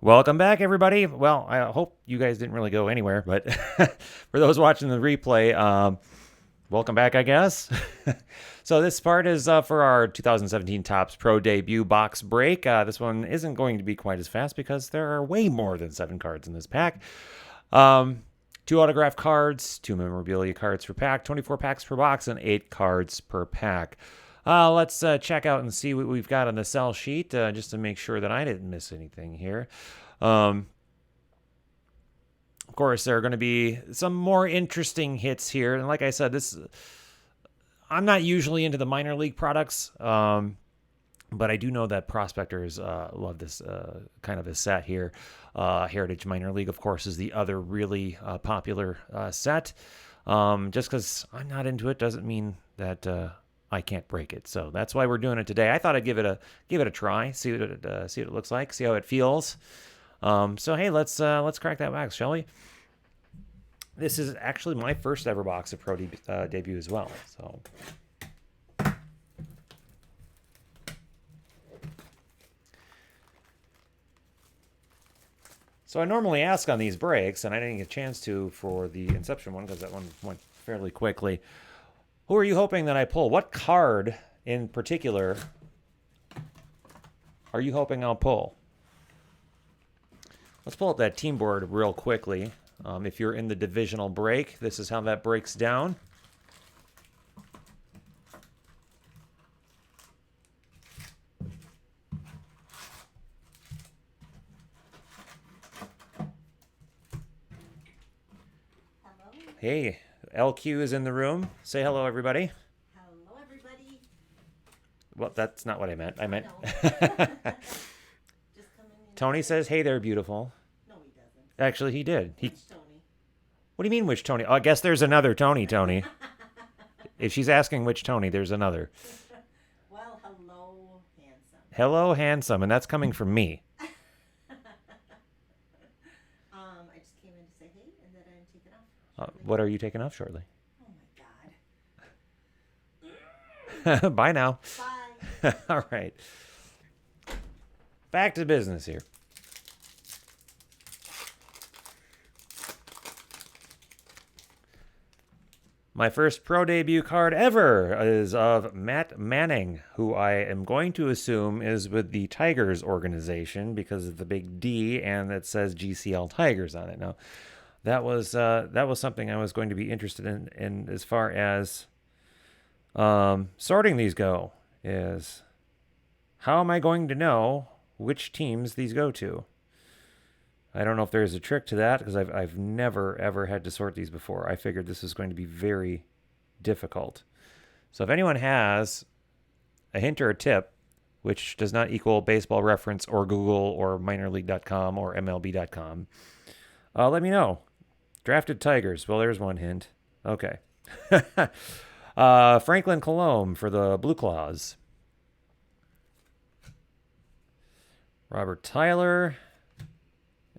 Welcome back, everybody. Well, I hope you guys didn't really go anywhere, but for those watching the replay, welcome back, I guess. So this part is for our 2017 Topps Pro debut box break. This one isn't going to be quite as fast because there are way more than 7 cards in this pack. 2 autograph cards, 2 memorabilia cards per pack, 24 packs per box, and 8 cards per pack. Let's check out and see what we've got on the sell sheet, just to make sure that I didn't miss anything here. Of course, there are going to be some more interesting hits here. And like I said, I'm not usually into the minor league products, but I do know that prospectors love this kind of a set here. Heritage Minor League, of course, is the other really popular set. Just because I'm not into it doesn't mean that I can't break it. So that's why we're doing it today. I thought I'd give it a try, see what it looks like, see how it feels. So hey, let's crack that box, shall we? This is actually my first ever box of Pro debut as well. So I normally ask on these breaks, and I didn't get a chance to for the Inception one because that one went fairly quickly. Who are you hoping that I pull? What card in particular are you hoping I'll pull? Let's pull up that team board real quickly. If you're in the divisional break, this is how that breaks down. Hello. Hey, LQ is in the room. Say hello, everybody. Hello, everybody. Well, that's not what I meant. I meant Just coming in. Tony says, "Hey there, beautiful." No, he doesn't. Actually, he did. Which Tony? What do you mean, which Tony? Oh, I guess there's another Tony. If she's asking which Tony, there's another. Well, hello, handsome. Hello, handsome, and that's coming from me. I just came in to say hey, and then I'm taking off. What are you taking off shortly? Oh my God. Bye now. Bye. All right. Back to business here. My first pro debut card ever is of Matt Manning, who I am going to assume is with the Tigers organization because of the big D and it says GCL Tigers on it. Now, that was something I was going to be interested in as far as sorting these go, is how am I going to know which teams these go to? I don't know if there's a trick to that because I've never, ever had to sort these before. I figured this was going to be very difficult. So if anyone has a hint or a tip, which does not equal Baseball Reference or Google or minorleague.com or MLB.com, let me know. Drafted Tigers. Well, there's one hint. Okay. Franklin Colomb for the Blue Claws. Robert Tyler.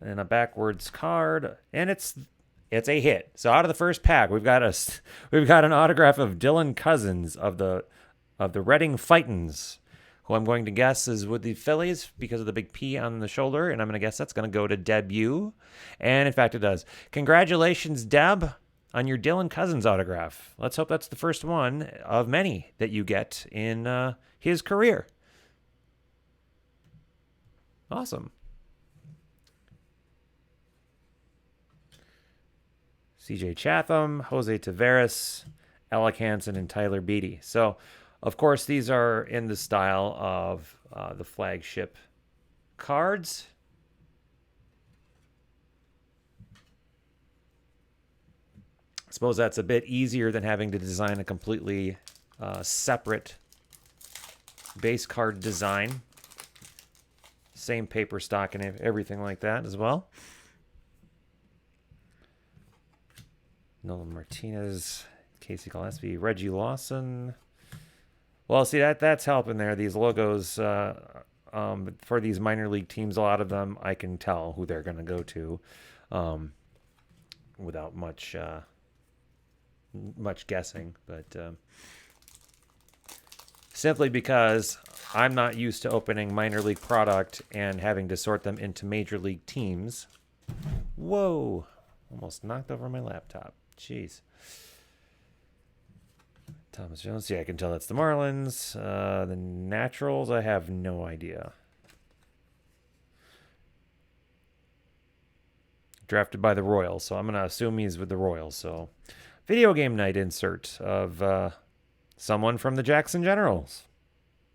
And a backwards card, and it's a hit. So out of the first pack, we've got an autograph of Dylan Cousins of the Reading Fightins, who I'm going to guess is with the Phillies because of the big P on the shoulder, and I'm going to guess that's going to go to debut, and in fact it does. Congratulations, Deb, on your Dylan Cousins autograph. Let's hope that's the first one of many that you get in his career. Awesome. CJ Chatham, Jose Taveras, Alec Hansen, and Tyler Beatty. So, of course, these are in the style of the flagship cards. I suppose that's a bit easier than having to design a completely separate base card design. Same paper stock and everything like that as well. Nolan Martinez, Casey Gillespie, Reggie Lawson. Well, see, that's helping there. These logos for these minor league teams, a lot of them, I can tell who they're going to go to without much guessing. But simply because I'm not used to opening minor league product and having to sort them into major league teams. Whoa, almost knocked over my laptop. Jeez. Thomas Jones, yeah, I can tell that's the Marlins. The Naturals, I have no idea. Drafted by the Royals, so I'm going to assume he's with the Royals. So, video game night insert of someone from the Jackson Generals,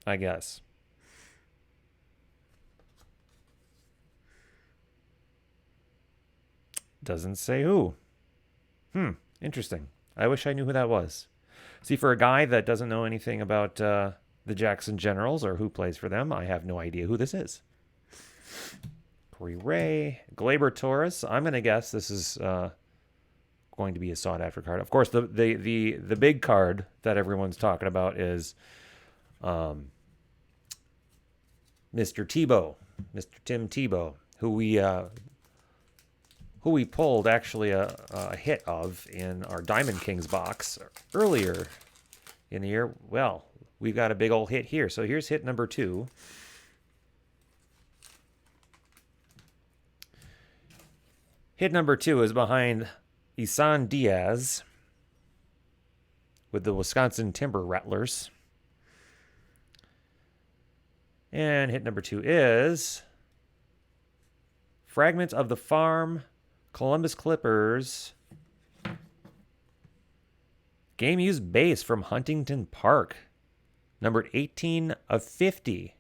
I guess. Doesn't say who. Interesting. I wish I knew who that was. See, for a guy that doesn't know anything about the Jackson Generals or who plays for them, I have no idea who this is. Corey Ray, Glaber Torres. I'm going to guess this is going to be a sought-after card. Of course, the big card that everyone's talking about is Mr. Tebow, Mr. Tim Tebow, who we pulled actually a hit of in our Diamond Kings box earlier in the year. Well, we've got a big old hit here. So here's hit number 2. Hit number 2 is behind Isan Diaz with the Wisconsin Timber Rattlers. And hit number 2 is Fragments of the Farm, Columbus Clippers, game used base from Huntington Park, numbered 18 of 50.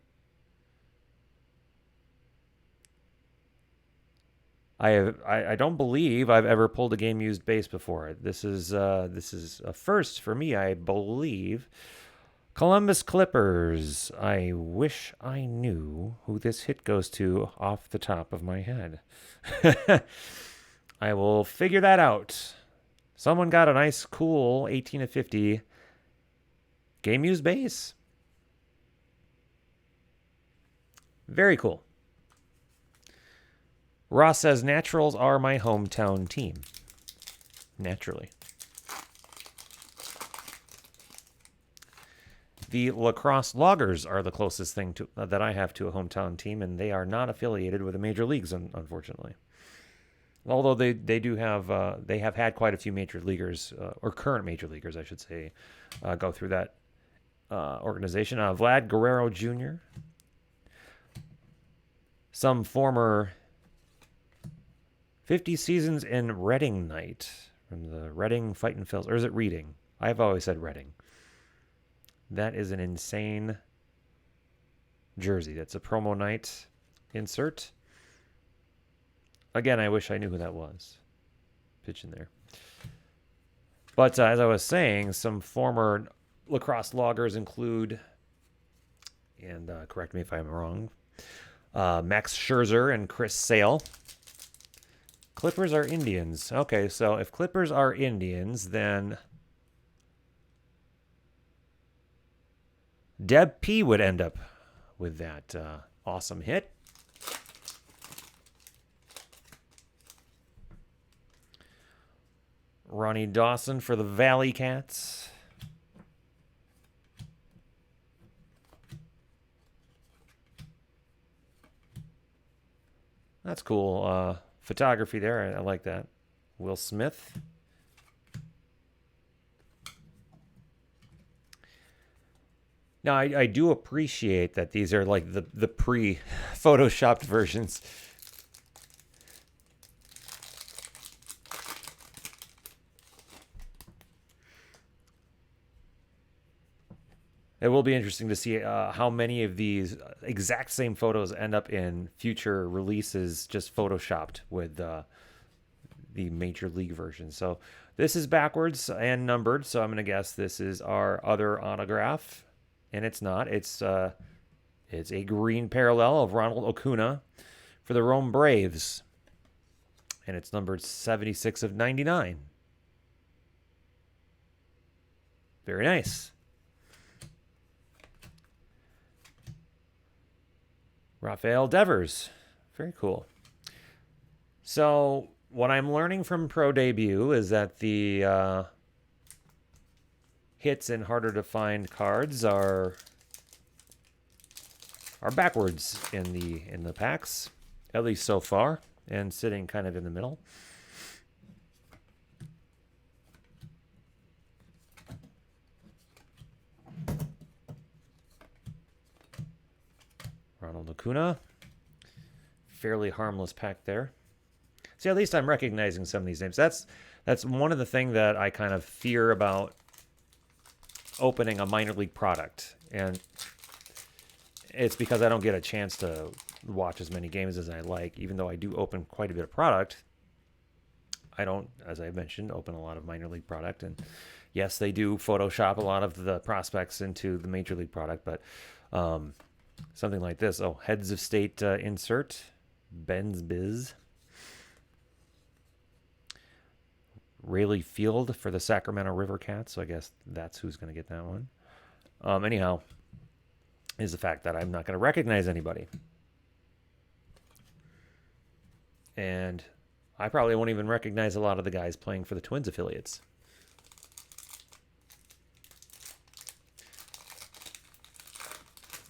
I don't believe I've ever pulled a game used base before. This is a first for me, I believe. Columbus Clippers. I wish I knew who this hit goes to off the top of my head. I will figure that out. Someone got a nice, cool 18 of 50 game used base. Very cool. Ross says, Naturals are my hometown team. Naturally. The Lacrosse Loggers are the closest thing to that I have to a hometown team, and they are not affiliated with the major leagues, unfortunately. Although they do have they have had quite a few major leaguers or current major leaguers, I should say, go through that organization. Vlad Guerrero Jr., some former 50 seasons in Reading night from the Reading Fightin' Phils, or is it Reading? I've always said Reading. That is an insane jersey. That's a promo night insert. Again, I wish I knew who that was. Pitch in there. But as I was saying, some former lacrosse loggers include, and correct me if I'm wrong, Max Scherzer and Chris Sale. Clippers are Indians. Okay, so if Clippers are Indians, then Deb P would end up with that awesome hit. Ronnie Dawson for the Valley Cats. That's cool. Photography there. I like that. Will Smith. Now, I do appreciate that these are like the pre-photoshopped versions. It will be interesting to see how many of these exact same photos end up in future releases, just photoshopped with the Major League version. So this is backwards and numbered, so I'm going to guess this is our other autograph. And it's not. It's a green parallel of Ronald Acuna for the Rome Braves. And it's numbered 76 of 99. Very nice. Rafael Devers. Very cool. So what I'm learning from Pro Debut is that the hits and harder to find cards are are backwards in the packs, at least so far, and sitting kind of in the middle. Ronald Acuna. Fairly harmless pack there. See, at least I'm recognizing some of these names. That's one of the things that I kind of fear about opening a minor league product. And it's because I don't get a chance to watch as many games as I like. Even though I do open quite a bit of product, I don't, as I mentioned, open a lot of minor league product. And yes, they do Photoshop a lot of the prospects into the major league product, but something like this. Oh, heads of state insert. Ben's Biz. Rayleigh Field for the Sacramento River Cats. So I guess that's who's going to get that one. Anyhow, is the fact that I'm not going to recognize anybody. And I probably won't even recognize a lot of the guys playing for the Twins affiliates.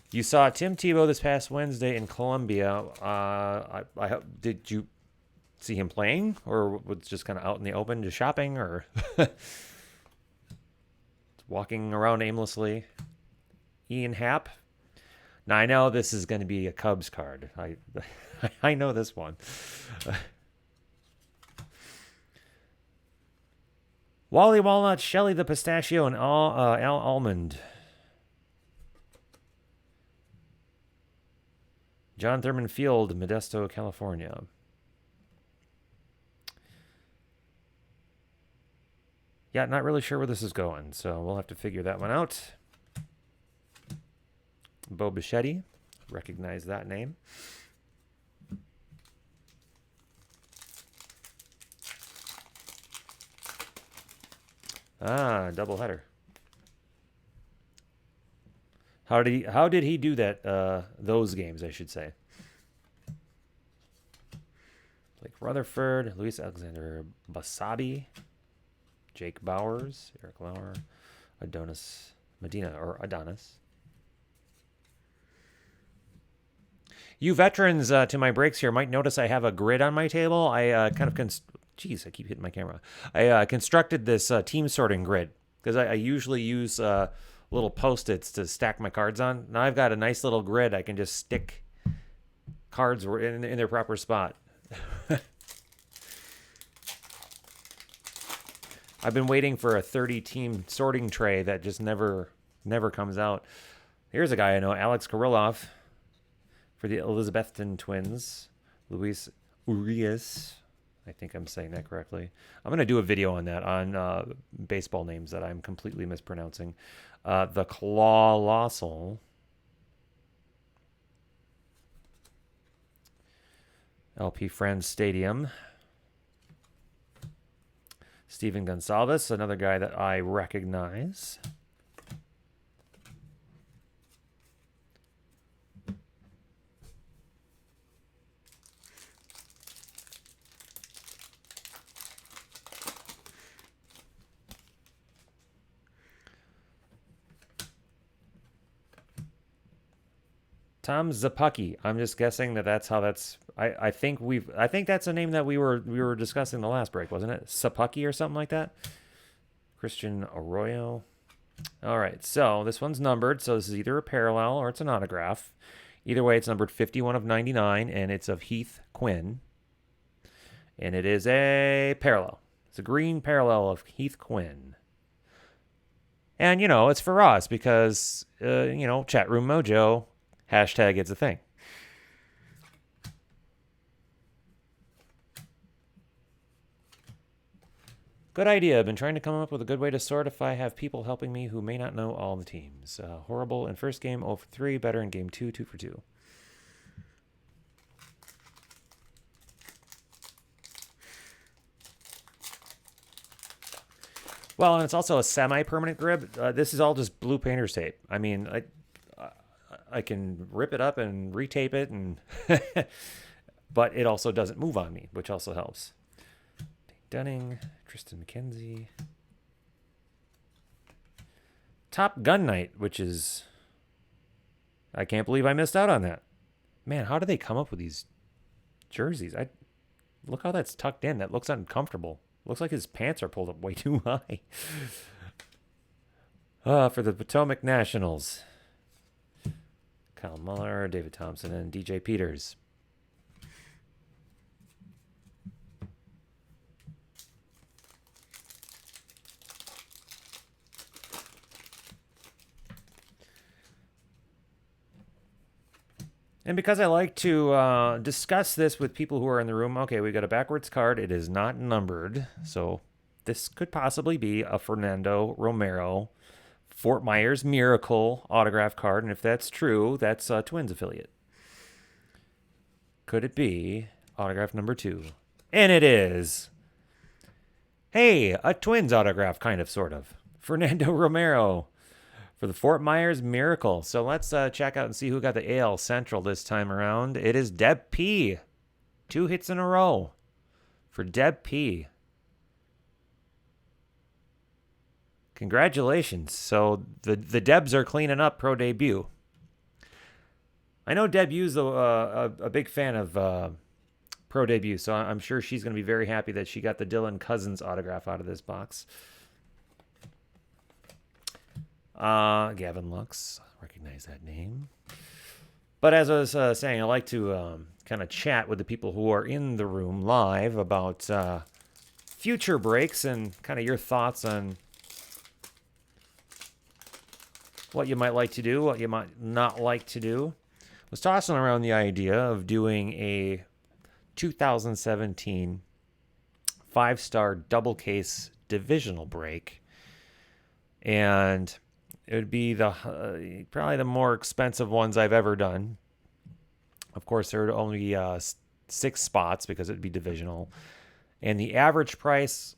You saw Tim Tebow this past Wednesday in Columbia. Did you see him playing, or was just kind of out in the open, just shopping, or walking around aimlessly? Ian Happ. Now I know this is going to be a Cubs card. I know this one. Wally Walnut, Shelly the Pistachio, and Al Almond. John Thurman Field, Modesto, California. Yeah, not really sure where this is going, so we'll have to figure that one out. Bo Bichetti, recognize that name. Ah, doubleheader. How did he do that? Those games, I should say. Blake Rutherford, Luis Alexander Basabi, Jake Bowers, Eric Lauer, Adonis. You veterans to my breaks here might notice I have a grid on my table. I kind of jeez, I keep hitting my camera. I constructed this team sorting grid because I usually use little Post-its to stack my cards on. Now I've got a nice little grid. I can just stick cards in their proper spot. I've been waiting for a 30-team sorting tray that just never comes out. Here's a guy I know, Alex Kirilloff, for the Elizabethton Twins. Luis Urias. I think I'm saying that correctly. I'm going to do a video on that, on baseball names that I'm completely mispronouncing. The Colossal. LP Friends Stadium. Steven Gonsalves, another guy that I recognize. Tom Zapucki. I'm just guessing that's how that's. I think that's a name that we were discussing the last break, wasn't it? Zapucki or something like that. Christian Arroyo. All right, so this one's numbered, so this is either a parallel or it's an autograph. Either way, it's numbered 51 of 99, and it's of Heath Quinn. And it is a parallel. It's a green parallel of Heath Quinn. And, it's for us because, Chat Room Mojo. Hashtag it's a thing. Good idea. I've been trying to come up with a good way to sort if I have people helping me who may not know all the teams. Horrible in first game, 0 for 3. Better in game 2, 2 for 2. Well, and it's also a semi-permanent grip. This is all just blue painter's tape. I mean, I can rip it up and retape it, and but it also doesn't move on me, which also helps. Dunning, Tristan McKenzie. Top Gun Night, which is... I can't believe I missed out on that. Man, how do they come up with these jerseys? I look how that's tucked in. That looks uncomfortable. Looks like his pants are pulled up way too high. For the Potomac Nationals, Kyle Muller, David Thompson, and DJ Peters. And because I like to discuss this with people who are in the room, okay, we got a backwards card. It is not numbered. So this could possibly be a Fernando Romero Fort Myers Miracle autograph card. And if that's true, that's a Twins affiliate. Could it be autograph number 2? And it is. Hey, a Twins autograph, kind of, sort of. Fernando Romero for the Fort Myers Miracle. So let's check out and see who got the AL Central this time around. It is Deb P. 2 hits in a row for Deb P. Congratulations. So the Debs are cleaning up pro debut. I know Deb U's a big fan of pro debut, so I'm sure she's going to be very happy that she got the Dylan Cousins autograph out of this box. Gavin Lux, recognize that name. But as I was saying, I like to kind of chat with the people who are in the room live about future breaks and kind of your thoughts on what you might like to do, what you might not like to do. I was tossing around the idea of doing a 2017 5-star double case divisional break. And it would be the probably the more expensive ones I've ever done. Of course, there would only be 6 spots because it would be divisional. And the average price,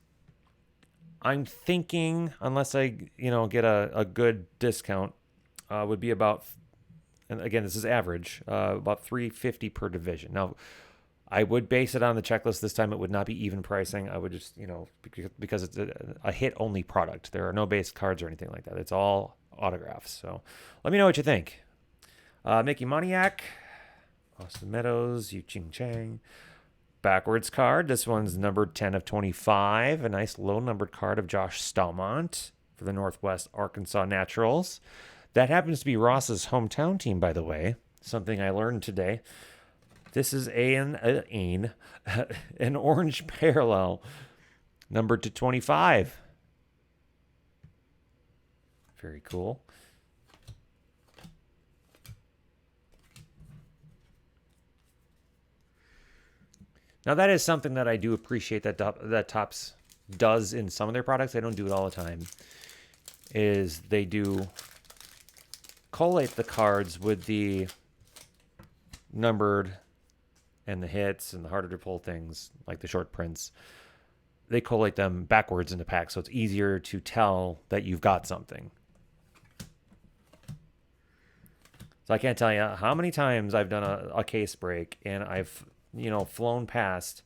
I'm thinking, unless I get a good discount, would be about, and again, this is average, about $350 per division. Now, I would base it on the checklist this time. It would not be even pricing. I would just, because it's a hit-only product. There are no base cards or anything like that. It's all autographs. So let me know what you think. Mickey Moniak, Austin Meadows, Yu Ching Chang. Backwards card. This one's numbered 10 of 25. A nice low-numbered card of Josh Stalmont for the Northwest Arkansas Naturals. That happens to be Ross's hometown team, by the way. Something I learned today. This is an orange parallel, numbered to 25. Very cool. Now, that is something that I do appreciate that Topps does in some of their products. They don't do it all the time. Is they do collate the cards with the numbered and the hits and the harder to pull things, like the short prints. They collate them backwards in the pack, so it's easier to tell that you've got something. So I can't tell you how many times I've done a case break and I've flown past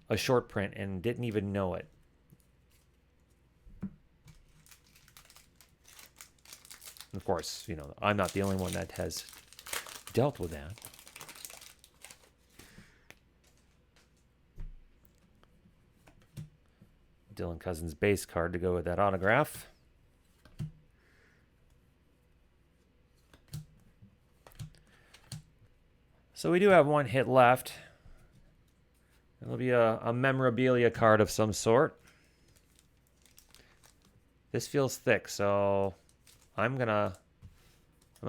a short print and didn't even know it. Of course, I'm not the only one that has dealt with that. Dylan Cousins base card to go with that autograph. So we do have one hit left. It'll be a memorabilia card of some sort. This feels thick, so I'm gonna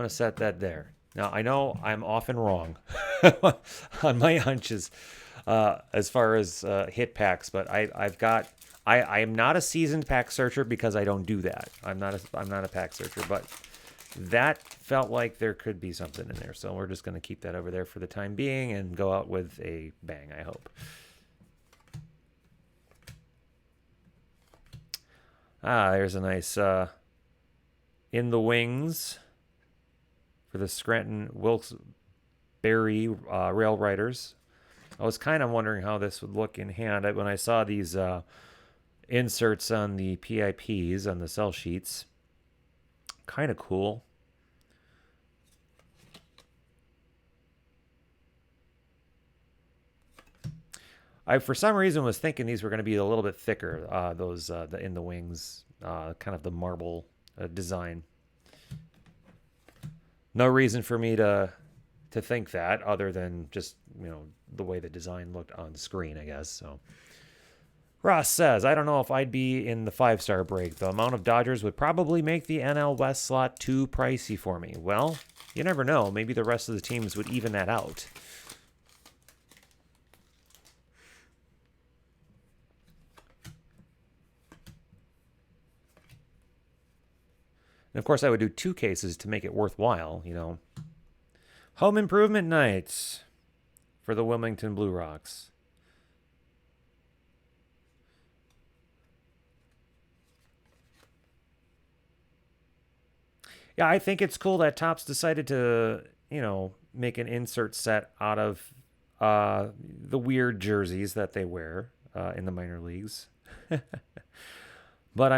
set that there. Now I know I'm often wrong on my hunches as far as hit packs, but I am not a seasoned pack searcher because I don't do that. I'm not a pack searcher, but that felt like there could be something in there. So we're just going to keep that over there for the time being and go out with a bang, I hope. There's a nice in the wings for the Scranton Wilkes-Barre Rail Riders. I was kind of wondering how this would look in hand. When I saw these inserts on the PIPs, on the sell sheets, kind of cool. I for some reason was thinking these were going to be a little bit thicker. Those the in the wings, kind of the marble design. No reason for me to think that other than just the way the design looked on screen, I guess. So Ross says, I don't know if I'd be in the 5-star break. The amount of Dodgers would probably make the NL West slot too pricey for me. Well, you never know. Maybe the rest of the teams would even that out. And of course, I would do 2 cases to make it worthwhile, Home improvement nights for the Wilmington Blue Rocks. Yeah, I think it's cool that Topps decided to, make an insert set out of the weird jerseys that they wear in the minor leagues. But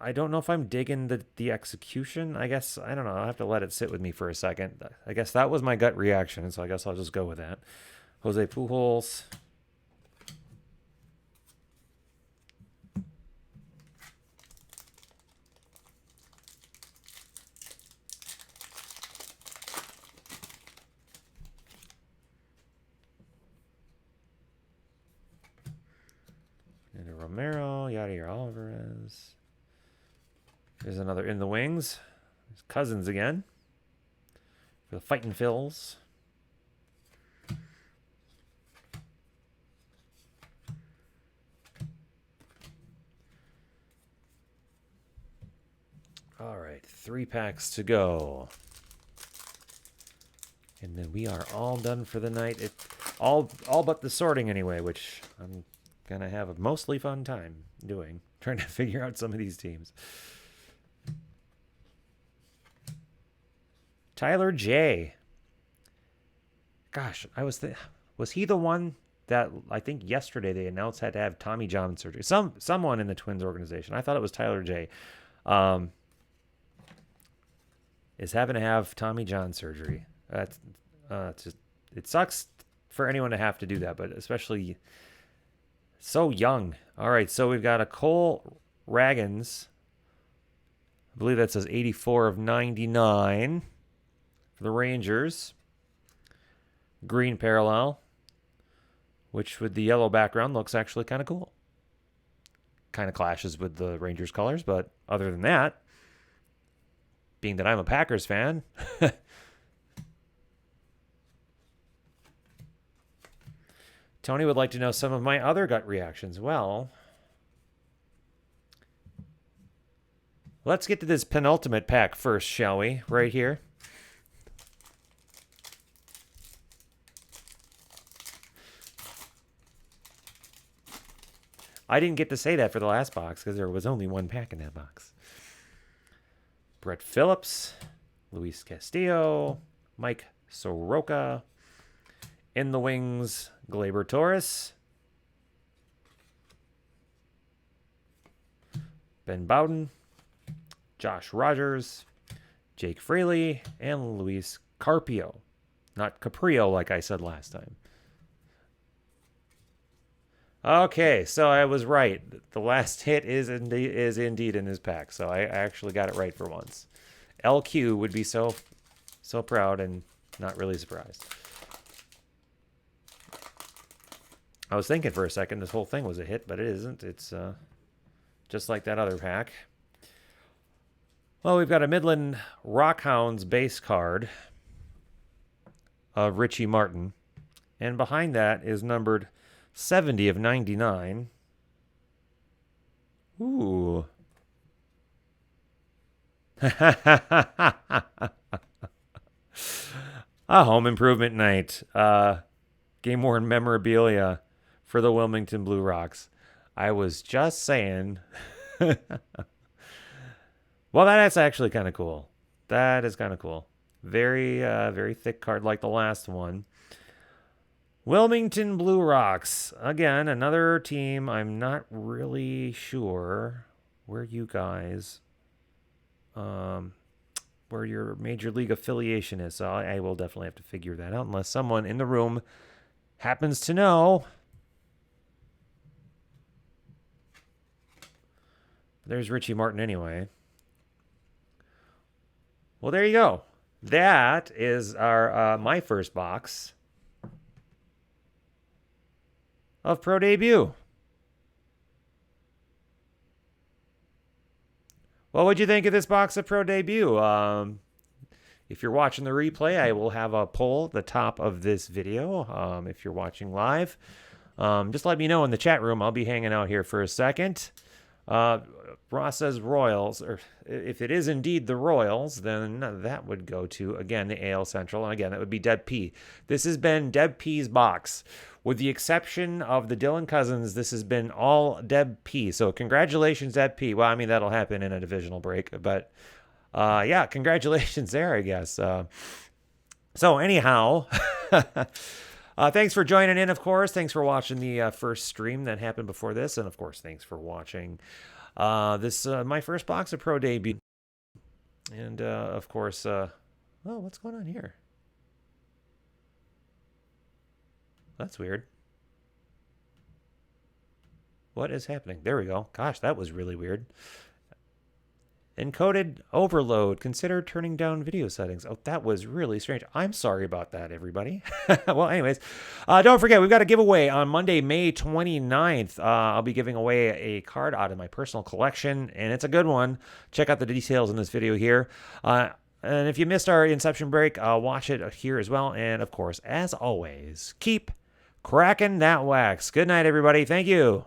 I don't know if I'm digging the execution. I guess, I don't know. I'll have to let it sit with me for a second. I guess that was my gut reaction, so I guess I'll just go with that. Jose Pujols. Romero, Yadier Alvarez. There's another in the wings. There's Cousins again. For the Fightin' Phils. All right, 3 packs to go. And then we are all done for the night. All but the sorting anyway, which I'm gonna have a mostly fun time doing, trying to figure out some of these teams. Tyler J. Gosh, was he the one that I think yesterday they announced had to have Tommy John surgery? Someone in the Twins organization. I thought it was Tyler J. Is having to have Tommy John surgery. That's it sucks for anyone to have to do that, but especially so young. All right, so we've got a Cole Ragans. I believe that says 84 of 99 for the Rangers. Green parallel, which with the yellow background looks actually kind of cool. Kind of clashes with the Rangers colors, but other than that, being that I'm a Packers fan, Tony would like to know some of my other gut reactions. Well, let's get to this penultimate pack first, shall we? Right here. I didn't get to say that for the last box because there was only 1 pack in that box. Brett Phillips, Luis Castillo, Mike Soroka. In the wings, Gleyber Torres, Ben Bowden, Josh Rogers, Jake Fraley, and Luis Carpio. Not Caprio like I said last time. Okay, so I was right. The last hit is indeed in his pack, so I actually got it right for once. LQ would be so proud and not really surprised. I was thinking for a second this whole thing was a hit, but it isn't. It's just like that other pack. Well, we've got a Midland Rockhounds base card of Richie Martin. And behind that is numbered 70 of 99. Ooh. A home improvement night. Game worn memorabilia for the Wilmington Blue Rocks. I was just saying. Well, that's actually kind of cool. That is kind of cool. Very, very thick card like the last one. Wilmington Blue Rocks. Again, another team. I'm not really sure where you guys, where your major league affiliation is. So I will definitely have to figure that out unless someone in the room happens to know. There's Richie Martin anyway. Well, there you go. That is our my first box of Pro Debut. Well, what'd you think of this box of Pro Debut? If you're watching the replay, I will have a poll at the top of this video. If you're watching live, just let me know in the chat room. I'll be hanging out here for a second. Ross says Royals, or if it is indeed the Royals, then that would go to, again, the AL Central. And again, that would be Deb P. This has been Deb P's box. With the exception of the Dylan Cousins, this has been all Deb P. So congratulations, Deb P. Well, I mean, that'll happen in a divisional break. But, yeah, congratulations there, I guess. So anyhow... thanks for joining in, of course. Thanks for watching the first stream that happened before this. And, of course, thanks for watching this my first box of Pro Debut. And, of course, oh, what's going on here? That's weird. What is happening? There we go. Gosh, that was really weird. Encoded overload. Consider turning down video settings. Oh, that was really strange. I'm sorry about that, everybody. Well, anyways, don't forget, we've got a giveaway on Monday, May 29th. I'll be giving away a card out of my personal collection, and it's a good one. Check out the details in this video here. And if you missed our Inception break, watch it here as well. And, of course, as always, keep cracking that wax. Good night, everybody. Thank you.